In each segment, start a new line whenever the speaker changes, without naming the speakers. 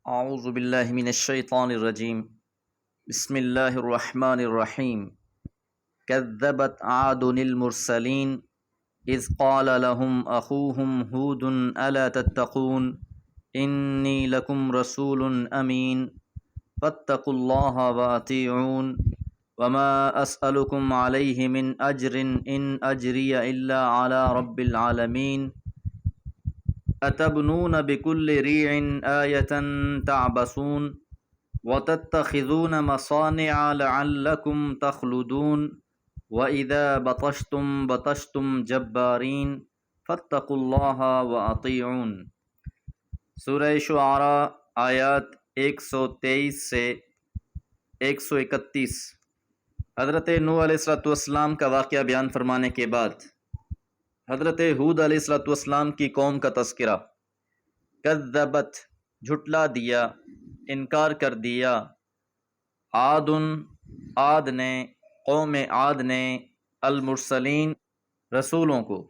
اعوذ باللہ من الشیطان الرجیم بسم اللہ الرحمن الرحیم کذبت عاد المرسلین اذ قال لهم اخوهم ہود الا تتقون انی لکم رسول امین فاتقوا اللہ واطیعون وما اسألکم علیہ من اجر ان اجری الا علی رب العالمین اتبنون بكل ريع آية تعبثون وتتخذون مصانع لعلكم تخلدون وإذا بطشتم بطشتم جبارين فاتقوا الله وأطيعون۔ سورہ شعراء آیات 123 سے 131۔ حضرت نوح علیہ السلام کا واقعہ بیان فرمانے کے بعد حضرت ہود علیہ السلام کی قوم کا تذکرہ۔ کذبت جھٹلا دیا، انکار کر دیا، عاد نے، قوم عاد نے، المرسلین رسولوں کو۔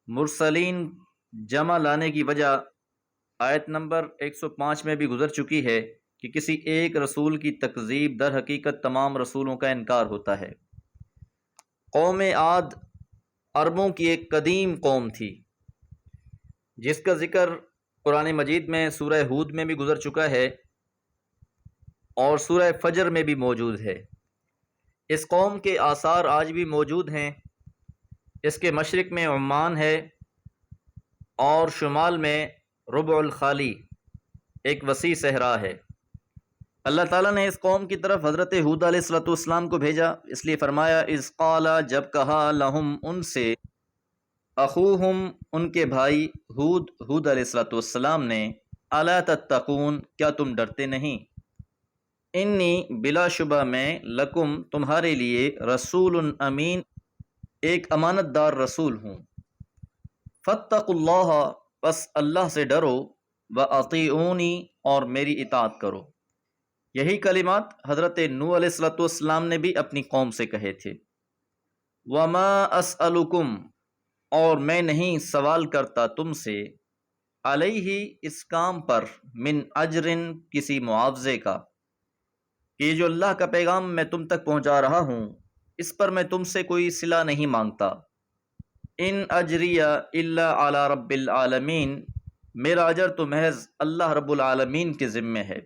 مرسلین جمع لانے کی وجہ آیت نمبر 105 میں بھی گزر چکی ہے کہ کسی ایک رسول کی تکذیب در حقیقت تمام رسولوں کا انکار ہوتا ہے۔ قوم عاد عربوں کی ایک قدیم قوم تھی جس کا ذکر قرآن مجید میں سورہ ہود میں بھی گزر چکا ہے اور سورہ فجر میں بھی موجود ہے۔ اس قوم کے آثار آج بھی موجود ہیں۔ اس کے مشرق میں عمان ہے اور شمال میں ربع الخالی ایک وسیع صحرا ہے۔ اللہ تعالیٰ نے اس قوم کی طرف حضرت ہود علیہ السلام کو بھیجا، اس لیے فرمایا اذ قال، جب کہا، لہم ان سے، اخوہم ان کے بھائی ہود علیہ السلام نے، الا تتقون کیا تم ڈرتے نہیں، انی بلا شبہ میں، لکم تمہارے لیے، رسول امین ایک امانت دار رسول ہوں، فاتقوا اللہ پس اللہ سے ڈرو، واطیعونی اور میری اطاعت کرو۔ یہی کلمات حضرت نوح علیہ السلام نے بھی اپنی قوم سے کہے تھے۔ وما اسألکم اور میں نہیں سوال کرتا تم سے، علیہ اس کام پر، من اجرن کسی معاوضے کا، کہ یہ جو اللہ کا پیغام میں تم تک پہنچا رہا ہوں اس پر میں تم سے کوئی صلہ نہیں مانگتا۔ ان اجری الا علی رب العالمین میرا اجر تو محض اللہ رب العالمین کے ذمے ہے،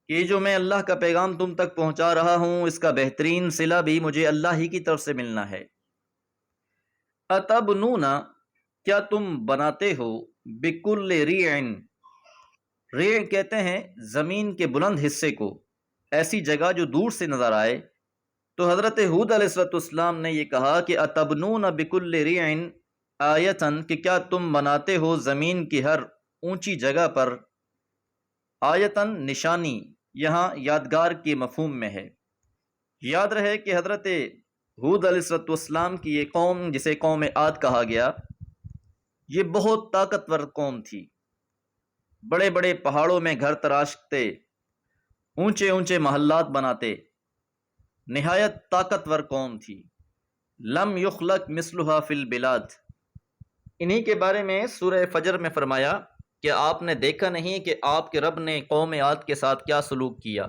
کہ جو میں اللہ کا پیغام تم تک پہنچا رہا ہوں اس کا بہترین صلہ بھی مجھے اللہ ہی کی طرف سے ملنا ہے۔ اتبنون کیا تم بناتے ہو، بکل ریع، ریع کہتے ہیں زمین کے بلند حصے کو، ایسی جگہ جو دور سے نظر آئے۔ تو حضرت ہود علیہ السلام نے یہ کہا کہ اتبنون بکل ریع آیتن، کہ کیا تم بناتے ہو زمین کی ہر اونچی جگہ پر، آیتن نشانی، یہاں یادگار کے مفہوم میں ہے۔ یاد رہے کہ حضرت ہود علیہ السلام کی یہ قوم جسے قوم عاد کہا گیا، یہ بہت طاقتور قوم تھی۔ بڑے بڑے پہاڑوں میں گھر تراشتے، اونچے اونچے محلات بناتے، نہایت طاقتور قوم تھی۔ لم یخلق مثلها فی البلاد، انہی کے بارے میں سورہ فجر میں فرمایا کہ آپ نے دیکھا نہیں کہ آپ کے رب نے قوم عاد کے ساتھ کیا سلوک کیا،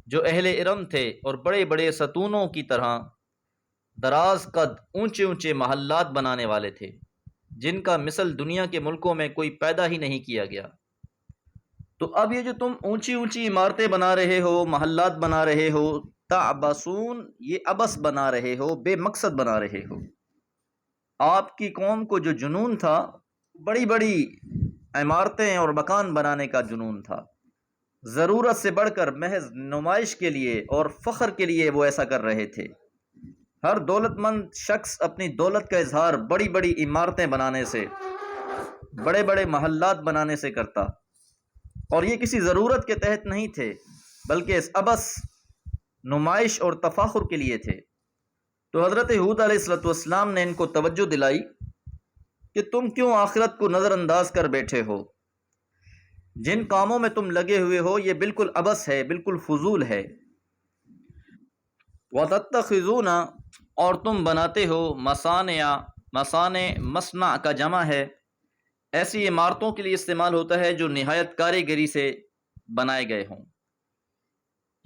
جو اہل ارم تھے اور بڑے بڑے ستونوں کی طرح دراز قد اونچے اونچے محلات بنانے والے تھے، جن کا مثل دنیا کے ملکوں میں کوئی پیدا ہی نہیں کیا گیا۔ تو اب یہ جو تم اونچی اونچی عمارتیں بنا رہے ہو، محلات بنا رہے ہو، تعبثون یہ عبث بنا رہے ہو، بے مقصد بنا رہے ہو۔ آپ کی قوم کو جو جنون تھا، بڑی بڑی عمارتیں اور مکان بنانے کا جنون تھا، ضرورت سے بڑھ کر محض نمائش کے لیے اور فخر کے لیے وہ ایسا کر رہے تھے۔ ہر دولت مند شخص اپنی دولت کا اظہار بڑی بڑی عمارتیں بنانے سے، بڑے بڑے محلات بنانے سے کرتا، اور یہ کسی ضرورت کے تحت نہیں تھے بلکہ اس عبث، نمائش اور تفاخر کے لیے تھے۔ تو حضرت ہود علیہ السلام نے ان کو توجہ دلائی کہ تم کیوں آخرت کو نظر انداز کر بیٹھے ہو، جن کاموں میں تم لگے ہوئے ہو یہ بالکل عبث ہے، بالکل فضول ہے۔ وَتَتَّخِذُونَ اور تم بناتے ہو، مصانع، مصنع کا جمع ہے، ایسی عمارتوں کے لیے استعمال ہوتا ہے جو نہایت کاریگری سے بنائے گئے ہوں۔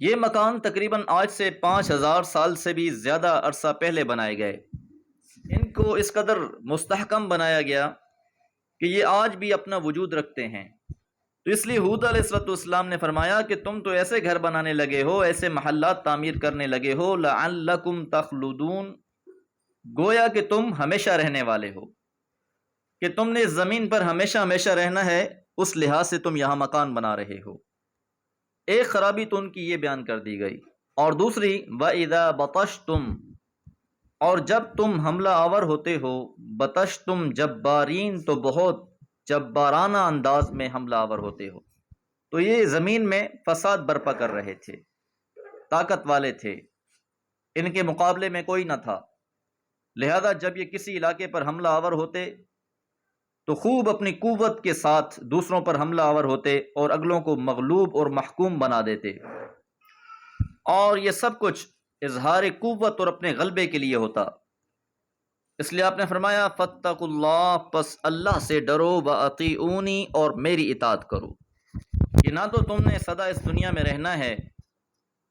یہ مکان تقریباً آج سے 5000 سال سے بھی زیادہ عرصہ پہلے بنائے گئے۔ ان کو اس قدر مستحکم بنایا گیا کہ یہ آج بھی اپنا وجود رکھتے ہیں۔ تو اس لیے ہود علیہ السلام نے فرمایا کہ تم تو ایسے گھر بنانے لگے ہو، ایسے محلات تعمیر کرنے لگے ہو، لعلکم تخلدون، گویا کہ تم ہمیشہ رہنے والے ہو، کہ تم نے زمین پر ہمیشہ ہمیشہ رہنا ہے، اس لحاظ سے تم یہاں مکان بنا رہے ہو۔ ایک خرابی تو ان کی یہ بیان کر دی گئی، اور دوسری وَإِذَا بَطَشْتُمْ، اور جب تم حملہ آور ہوتے ہو، بطشتم جبارین، تو بہت جبارانہ انداز میں حملہ آور ہوتے ہو۔ تو یہ زمین میں فساد برپا کر رہے تھے، طاقت والے تھے، ان کے مقابلے میں کوئی نہ تھا، لہذا جب یہ کسی علاقے پر حملہ آور ہوتے تو خوب اپنی قوت کے ساتھ دوسروں پر حملہ آور ہوتے اور اگلوں کو مغلوب اور محکوم بنا دیتے، اور یہ سب کچھ اظہار قوت اور اپنے غلبے کے لیے ہوتا۔ اس لیے آپ نے فرمایا فاتقوا اللہ، پس اللہ سے ڈرو، واطیعونی، اور میری اطاعت کرو، کہ نہ تو تم نے سدا اس دنیا میں رہنا ہے،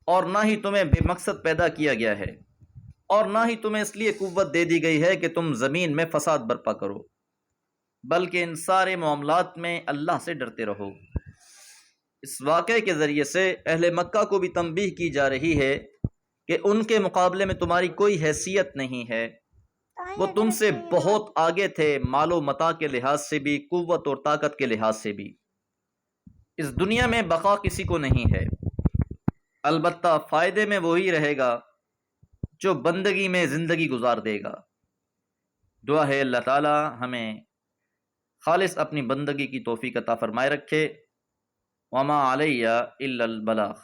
اور نہ ہی تمہیں بے مقصد پیدا کیا گیا ہے، اور نہ ہی تمہیں اس لیے قوت دے دی گئی ہے کہ تم زمین میں فساد برپا کرو، بلکہ ان سارے معاملات میں اللہ سے ڈرتے رہو۔ اس واقعے کے ذریعے سے اہل مکہ کو بھی تنبیہ کی جا رہی ہے کہ ان کے مقابلے میں تمہاری کوئی حیثیت نہیں ہے، وہ تم سے بہت آگے تھے، مال و متاع کے لحاظ سے بھی، قوت اور طاقت کے لحاظ سے بھی۔ اس دنیا میں بقا کسی کو نہیں ہے، البتہ فائدے میں وہی رہے گا جو بندگی میں زندگی گزار دے گا۔ دعا ہے اللہ تعالی ہمیں خالص اپنی بندگی کی توفیق عطا فرمائے رکھے۔ وما علیہ الا البلاغ۔